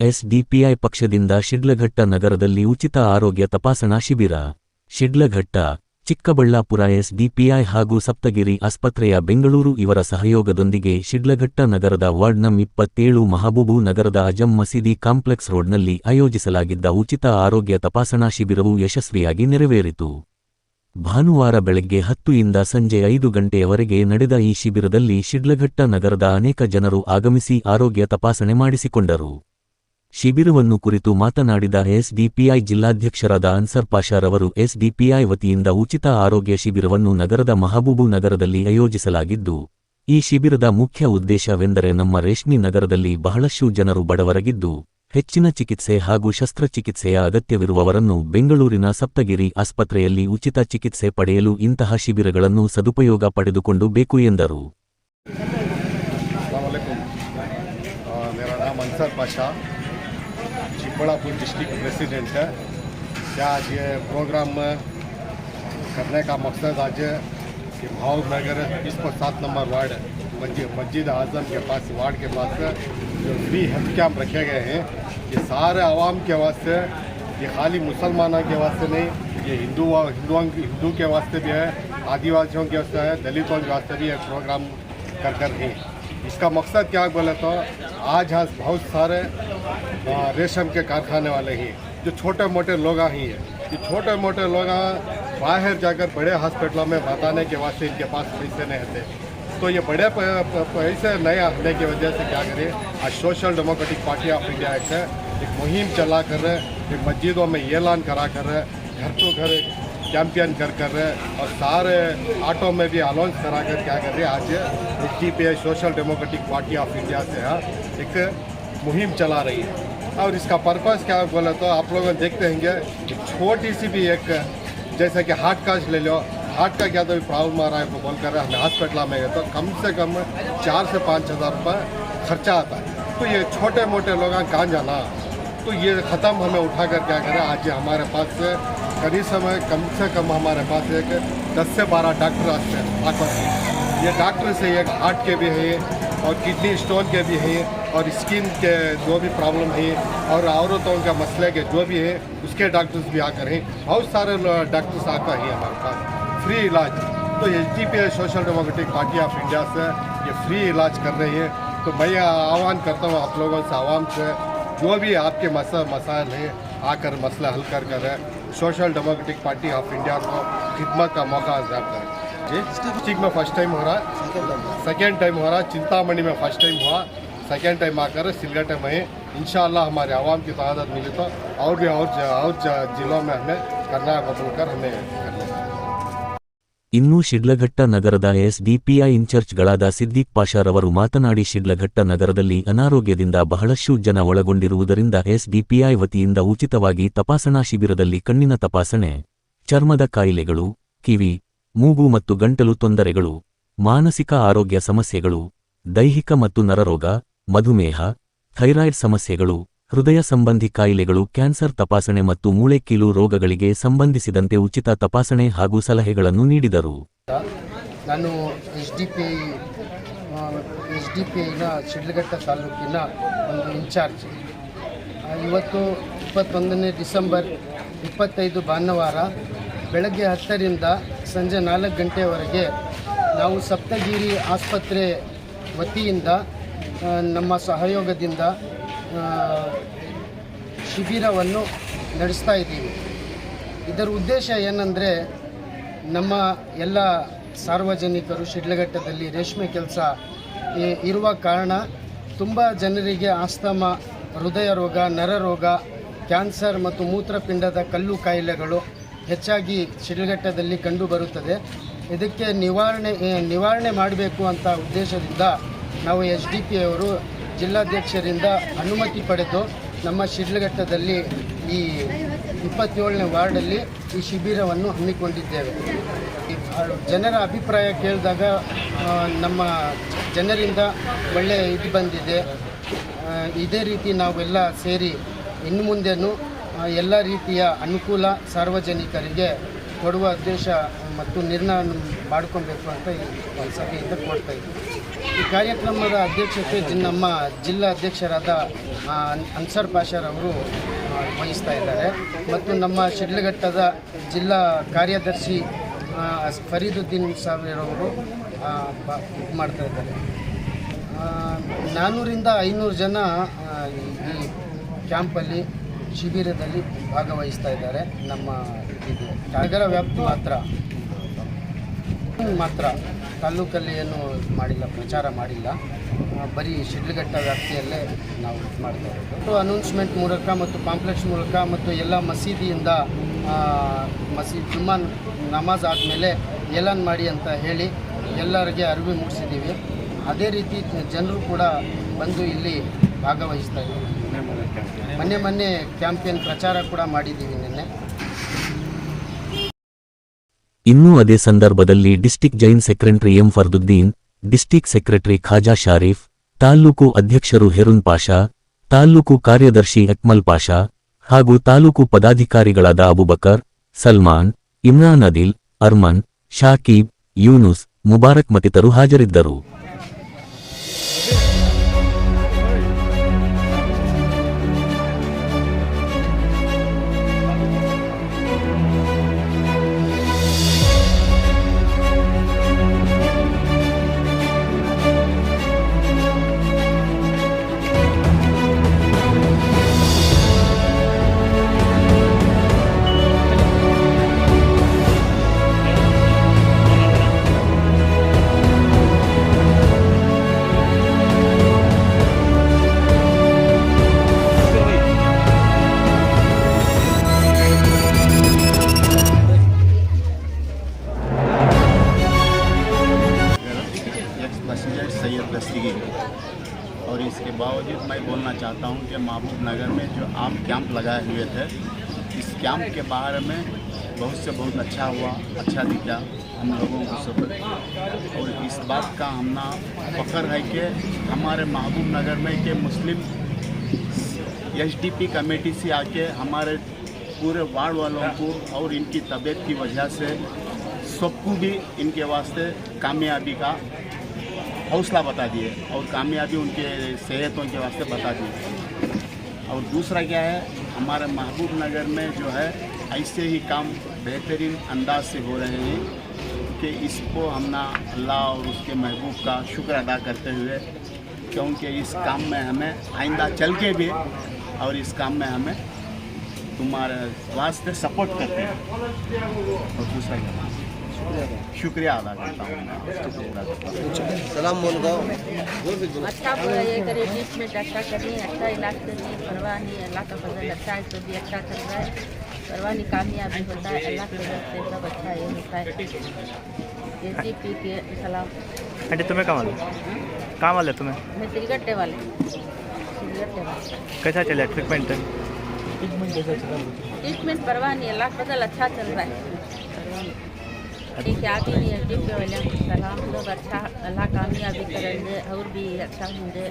SDPI ಪಕ್ಷದಿಂದ ಶಿಡ್ಲಘಟ್ಟ ನಗರದಲ್ಲಿ ಉಚಿತ ಆರೋಗ್ಯ ತಪಾಸಣಾ ಶಿಬಿರ. ಶಿಡ್ಲಘಟ್ಟ, ಚಿಕ್ಕಬಳ್ಳಾಪುರ ಎಸ್ಡಿಪಿಐ ಹಾಗೂ ಸಪ್ತಗಿರಿ ಆಸ್ಪತ್ರೆಯ ಬೆಂಗಳೂರು ಇವರ ಸಹಯೋಗದೊಂದಿಗೆ ಶಿಡ್ಲಘಟ್ಟ ನಗರದ ವಾರ್ಡ್ ನಂ 27 ಮಹಬೂಬು ನಗರದ ಅಜಂ ಮಸೀದಿ ಕಾಂಪ್ಲೆಕ್ಸ್ ರೋಡ್ನಲ್ಲಿ ಆಯೋಜಿಸಲಾಗಿದ್ದ ಉಚಿತ ಆರೋಗ್ಯ ತಪಾಸಣಾ ಶಿಬಿರವು ಯಶಸ್ವಿಯಾಗಿ ನೆರವೇರಿತು. ಭಾನುವಾರ ಬೆಳಗ್ಗೆ 10 ರಿಂದ ಸಂಜೆ 5 ಗಂಟೆಯವರೆಗೆ ನಡೆದ ಈ ಶಿಬಿರದಲ್ಲಿ ಶಿಡ್ಲಘಟ್ಟ ನಗರದ ಅನೇಕ ಜನರು ಆಗಮಿಸಿ ಆರೋಗ್ಯ ತಪಾಸಣೆ ಮಾಡಿಸಿಕೊಂಡರು. ಶಿಬಿರವನ್ನು ಕುರಿತು ಮಾತನಾಡಿದ ಎಸ್ಡಿಪಿಐ ಜಿಲ್ಲಾಧ್ಯಕ್ಷರಾದ ಅನ್ಸರ್ ಪಾಷಾರವರು ಎಸ್ಡಿಪಿಐ ವತಿಯಿಂದ ಉಚಿತ ಆರೋಗ್ಯ ಶಿಬಿರವನ್ನು ನಗರದ ಮಹಬೂಬು ನಗರದಲ್ಲಿ ಆಯೋಜಿಸಲಾಗಿದ್ದು, ಈ ಶಿಬಿರದ ಮುಖ್ಯ ಉದ್ದೇಶವೆಂದರೆ ನಮ್ಮ ರೇಷ್ಮೆ ನಗರದಲ್ಲಿ ಬಹಳಷ್ಟು ಜನರು ಬಡವರಾಗಿದ್ದು, ಹೆಚ್ಚಿನ ಚಿಕಿತ್ಸೆ ಹಾಗೂ ಶಸ್ತ್ರಚಿಕಿತ್ಸೆಯ ಅಗತ್ಯವಿರುವವರನ್ನು ಬೆಂಗಳೂರಿನ ಸಪ್ತಗಿರಿ ಆಸ್ಪತ್ರೆಯಲ್ಲಿ ಉಚಿತ ಚಿಕಿತ್ಸೆ ಪಡೆಯಲು ಇಂತಹ ಶಿಬಿರಗಳನ್ನು ಸದುಪಯೋಗ ಪಡೆದುಕೊಂಡು ಬೇಕು ಎಂದರು. चिकबड़ापुर डिस्ट्रिक्ट प्रेसिडेंट है। क्या आज ये प्रोग्राम करने का मकसद आज कि महबूब नगर 7 नंबर वार्ड मस्जिद आजम के पास वार्ड के पास जो फ्री हेल्थ कैंप रखे गए हैं, ये सारे आवाम के वास्ते, ये खाली मुसलमानों के वास्ते नहीं, ये हिंदू के वास्ते भी है, आदिवासियों के वास्ते है, दलितों के वास्ते भी एक प्रोग्राम कर हैं। इसका मकसद क्या बोले तो आज बहुत सारे रेशम के कारखाने वाले ही जो छोटे मोटे लोग ही हैं, ये छोटे मोटे लोग बाहर जाकर बड़े हॉस्पिटलों में बताने के वास्ते इनके पास पैसे नहीं होते, तो ये बड़े पैसे नहीं आने की वजह से क्या करें, आज social democratic party of India एक मुहिम चला कर रहे, एक मस्जिदों में ये ऐलान करा कर रहे, घर तो घर कैंपेन कर रहे, और सारे ऑटो में भी अनाउंस करा कर क्या कर रहे हैं, आज SDPI social democratic party of India से एक मुहिम चला रही है। और इसका पर्पस क्या बोले तो आप लोग देखते होंगे छोटी सी भी एक, जैसे कि हार्ट का ले लो, हार्ट का क्या तो प्रॉब्लम आ रहा है वो बोल कर हमें हॉस्पिटल में गए तो कम से कम 4 से 5 हज़ार रुपये खर्चा आता है, तो ये छोटे मोटे लोग कहाँ जाना, तो ये ख़त्म हमें उठा कर क्या करें, आज हमारे पास कम से कम हमारे पास एक 10 से 12 डॉक्टर आते हैं। ये डॉक्टर से एक हार्ट के भी हैं और किडनी स्टोन के भी हैं और स्किन के जो भी प्रॉब्लम है और औरतों का मसले के जो भी है उसके डॉक्टर्स भी आकर हैं, बहुत सारे डॉक्टर्स आकर हैं हमारे पास फ्री इलाज। तो SDPI social democratic party of India से ये फ्री इलाज कर रही है। तो मैं आह्वान करता हूँ आप लोगों से, आवाम से, जो भी आपके मसाइल हैं आकर मसला हल कर social democratic party of India को खिदमत का मौका अज़ाब करें। डिस्ट्रिक्ट में फर्स्ट टाइम हो रहा है, सेकेंड टाइम हो रहा है, चिंतामणि में फर्स्ट टाइम हुआ, सेकेंड टाइम आकर सिलगट्टे में इंशाअल्लाह हमारे आवाम की तादाद मिली तो और भी और जिलों में हमें करना है, बदलकर हमें करना है। ಇನ್ನು ಶಿಡ್ಲಘಟ್ಟ ನಗರದ ಎಸ್ಡಿಪಿಐ ಇನ್ಚಾರ್ಜ್ಗಳಾದ ಸಿದ್ದಿಕ್ ಪಾಷಾರವರು ಮಾತನಾಡಿ, ಶಿಡ್ಲಘಟ್ಟ ನಗರದಲ್ಲಿ ಅನಾರೋಗ್ಯದಿಂದ ಬಹಳಷ್ಟು ಜನ ಒಳಗೊಂಡಿರುವುದರಿಂದ ಎಸ್ಡಿಪಿಐ ವತಿಯಿಂದ ಉಚಿತವಾಗಿ ತಪಾಸಣಾ ಶಿಬಿರದಲ್ಲಿ ಕಣ್ಣಿನ ತಪಾಸಣೆ, ಚರ್ಮದ ಕಾಯಿಲೆಗಳು, ಕಿವಿ, ಮೂಗು ಮತ್ತು ಗಂಟಲು ತೊಂದರೆಗಳು, ಮಾನಸಿಕ ಆರೋಗ್ಯ ಸಮಸ್ಯೆಗಳು, ದೈಹಿಕ ಮತ್ತು ನರರೋಗ, ಮಧುಮೇಹ, ಥೈರಾಯ್ಡ್ ಸಮಸ್ಯೆಗಳು, ಹೃದಯ ಸಂಬಂಧಿ ಕಾಯಿಲೆಗಳು, ಕ್ಯಾನ್ಸರ್ ತಪಾಸಣೆ ಮತ್ತು ಮೂಳೆಕೀಲು ರೋಗಗಳಿಗೆ ಸಂಬಂಧಿಸಿದಂತೆ ಉಚಿತ ತಪಾಸಣೆ ಹಾಗೂ ಸಲಹೆಗಳನ್ನು ನೀಡಿದರು. ನಾನು ಎಸ್ಡಿಪಿಐನ ಶಿಡ್ಲಘಟ್ಟ ತಾಲೂಕಿನ ಒಂದು ಇನ್ಚಾರ್ಜ್. ಇವತ್ತು 21 ಡಿಸೆಂಬರ್ 25 ಭಾನುವಾರ ಬೆಳಗ್ಗೆ 10 ರಿಂದ ಸಂಜೆ 4 ಗಂಟೆಯವರೆಗೆ ನಾವು ಸಪ್ತಗಿರಿ ಆಸ್ಪತ್ರೆ ವತಿಯಿಂದ ನಮ್ಮ ಸಹಯೋಗದಿಂದ ಶಿಬಿರವನ್ನು ನಡೆಸ್ತಾ ಇದ್ದೀವಿ. ಇದರ ಉದ್ದೇಶ ಏನಂದರೆ, ನಮ್ಮ ಎಲ್ಲ ಸಾರ್ವಜನಿಕರು ಶಿಡ್ಲಘಟ್ಟದಲ್ಲಿ ರೇಷ್ಮೆ ಕೆಲಸ ಇರುವ ಕಾರಣ ತುಂಬ ಜನರಿಗೆ ಆಸ್ತಮಾ, ಹೃದಯ ರೋಗ, ನರರೋಗ, ಕ್ಯಾನ್ಸರ್ ಮತ್ತು ಮೂತ್ರಪಿಂಡದ ಕಲ್ಲು ಕಾಯಿಲೆಗಳು ಹೆಚ್ಚಾಗಿ ಶಿಡ್ಲಘಟ್ಟದಲ್ಲಿ ಕಂಡುಬರುತ್ತದೆ. ಇದಕ್ಕೆ ನಿವಾರಣೆ ಮಾಡಬೇಕು ಅಂತ ಉದ್ದೇಶದಿಂದ ನಾವು ಎಸ್ಡಿಪಿಐ ಅವರು ಜಿಲ್ಲಾಧ್ಯಕ್ಷರಿಂದ ಅನುಮತಿ ಪಡೆದು ನಮ್ಮ ಶಿಡ್ಲಘಟ್ಟದಲ್ಲಿ ಈ 27ನೇ ವಾರ್ಡಲ್ಲಿ ಈ ಶಿಬಿರವನ್ನು ಹಮ್ಮಿಕೊಂಡಿದ್ದೇವೆ. ಜನರ ಅಭಿಪ್ರಾಯ ಕೇಳಿದಾಗ ನಮ್ಮ ಜನರಿಂದ ಒಳ್ಳೆಯ ಇದು ಬಂದಿದೆ. ಇದೇ ರೀತಿ ನಾವೆಲ್ಲ ಸೇರಿ ಇನ್ನು ಮುಂದೆನೂ ಎಲ್ಲ ರೀತಿಯ ಅನುಕೂಲ ಸಾರ್ವಜನಿಕರಿಗೆ ಕೊಡುವ ಉದ್ದೇಶ ಮತ್ತು ನಿರ್ಣಯ ಮಾಡಿಕೊಬೇಕು ಅಂತ ಈ ಸಭೆಯಿಂದ ಕೊಡ್ತಾ ಇದ್ದೀವಿ. ಈ ಕಾರ್ಯಕ್ರಮದ ಅಧ್ಯಕ್ಷತೆ ನಮ್ಮ ಜಿಲ್ಲಾ ಅಧ್ಯಕ್ಷರಾದ ಅನ್ಸರ್ ಪಾಷಾರವರು ವಹಿಸ್ತಾ ಇದ್ದಾರೆ ಮತ್ತು ನಮ್ಮ ಶಿಡ್ಲಘಟ್ಟದ ಜಿಲ್ಲಾ ಕಾರ್ಯದರ್ಶಿ ಫರೀದುದ್ದೀನ್ ಸಾವಿರವರು ಇದು ಮಾಡ್ತಾ ಇದ್ದಾರೆ. 400ರಿಂದ 500 ಜನ ಈ ಕ್ಯಾಂಪಲ್ಲಿ ಶಿಬಿರದಲ್ಲಿ ಭಾಗವಹಿಸ್ತಾ ಇದ್ದಾರೆ. ನಮ್ಮ ಇದು ನಗರ ವ್ಯಾಪ್ತಿ ಮಾತ್ರ ತಾಲೂಕಲ್ಲಿ ಏನು ಮಾಡಿಲ್ಲ, ಪ್ರಚಾರ ಮಾಡಿಲ್ಲ, ಬರೀ ಶಿಡ್ಲಘಟ್ಟ ವ್ಯಾಪ್ತಿಯಲ್ಲೇ ನಾವು ಇದು ಮಾಡ್ತಾ ಇರೋದು. ಅನೌನ್ಸ್ಮೆಂಟ್ ಮೂಲಕ ಮತ್ತು ಪಾಂಪ್ಲೆಟ್ಸ್ ಮೂಲಕ ಮತ್ತು ಎಲ್ಲ ಮಸೀದಿಯಿಂದ ಜುಮ್ಮಾ ನಮಾಜ್ ಆದಮೇಲೆ ಏಲಾನ್ ಮಾಡಿ ಅಂತ ಹೇಳಿ ಎಲ್ಲರಿಗೆ ಅರಿವು ಮೂಡಿಸಿದ್ದೀವಿ. ಅದೇ ರೀತಿ ಜನರು ಕೂಡ ಬಂದು ಇಲ್ಲಿ ಭಾಗವಹಿಸ್ತಾ ಇದ್ದೀವಿ. ಮೊನ್ನೆ ಕ್ಯಾಂಪೇನ್ ಪ್ರಚಾರ ಕೂಡ ಮಾಡಿದ್ದೀವಿ ನಿನ್ನೆ. ಇನ್ನೂ ಅದೇ ಸಂದರ್ಭದಲ್ಲಿ district joint secretary M Farduddin, district secretary Khaja Sharif, taluk ಅಧ್ಯಕ್ಷರು ಹೆರುನ್ ಪಾಷಾ, ತಾಲ್ಲೂಕು ಕಾರ್ಯದರ್ಶಿ ಅಕ್ಮಲ್ ಪಾಷಾ ಹಾಗೂ ತಾಲೂಕು ಪದಾಧಿಕಾರಿಗಳಾದ ಅಬುಬಕರ್, ಸಲ್ಮಾನ್, ಇಮ್ರಾನ್ ಅದಿಲ್, ಅರ್ಮನ್, ಶಾಕೀಬ್, ಯೂನುಸ್, ಮುಬಾರಕ್ ಮತ್ತಿತರರು ಹಾಜರಿದ್ದರು. और इसके बावजूद मैं बोलना चाहता हूं कि महबूब नगर में जो आप कैंप लगाए हुए थे, इस कैंप के बारे में बहुत अच्छा हुआ, अच्छा दिखा हम लोगों को सब। और इस बात का हमना फख्र है कि हमारे महबूब नगर में के मुस्लिम एसडीपी कमेटी से आके हमारे पूरे वार्ड वालों को और इनकी तबीयत की वजह से सबको भी इनके वास्ते कामयाबी का हौसला बता दिए और कामयाबी उनके सेहतों के वास्ते बता दिए। और दूसरा क्या है, हमारे महबूब नगर में जो है ऐसे ही काम बेहतरीन अंदाज से हो रहे हैं कि इसको हमना अल्लाह और उसके महबूब का शुक्र अदा करते हुए, क्योंकि इस काम में हमें आइंदा चल के भी और इस काम में हमें तुम्हारे वास्ते सपोर्ट करते हैं। और दूसरा क्या, शुक्रिया अदा करता हूँ। सलाम बोल दो। अच्छा ये करे, ट्रीटमेंट अच्छा करिए, अच्छा इलाज करिए, परवाह नहीं, अल्लाह का फजल अच्छा है तो भी अच्छा कर रहा है, परवाह नहीं, कामयाबी होता है, अल्लाह के फजल से सब अच्छा ये होता है। एसडीपी के सलाम। आंटी तुम्हें कहाँ वाले तुम्हें? मैं सिलगट्टे वाले। कैसा चला ट्रीटमेंट? ट्रीटमेंट परवाह नहीं, अल्लाह का फजल अच्छा चल रहा है। ठीक है, आप ही नहीं है टिप वाले सलाम, लोग अच्छा अल्लाह कामयाबी करेंगे और भी अच्छा होंगे।